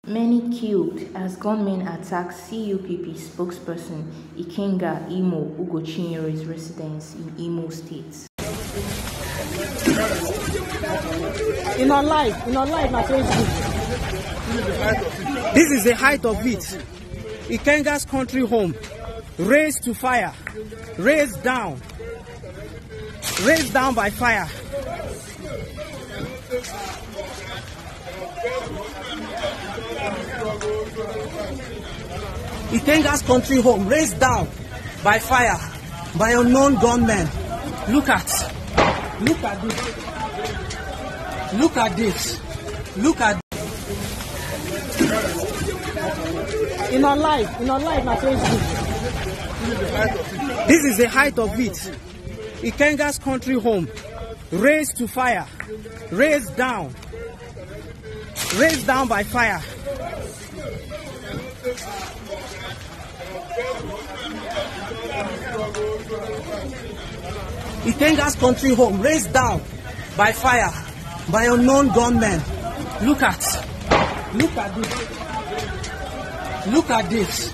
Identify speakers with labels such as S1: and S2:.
S1: Many killed as gunmen attack CUPP spokesperson Ikenga Imo Ugochinyere's residence in Imo State.
S2: In our life, my Facebook. This is the height of it. Ikenga's country home, razed to fire, razed down by fire. Ikenga's country home, razed down by fire, by unknown gunmen. Look at this. In our life, my Facebook. This is the height of it. Ikenga's country home, razed to fire, razed down by fire. Ikenga's country home, razed down by fire, by unknown gunmen. Look at this.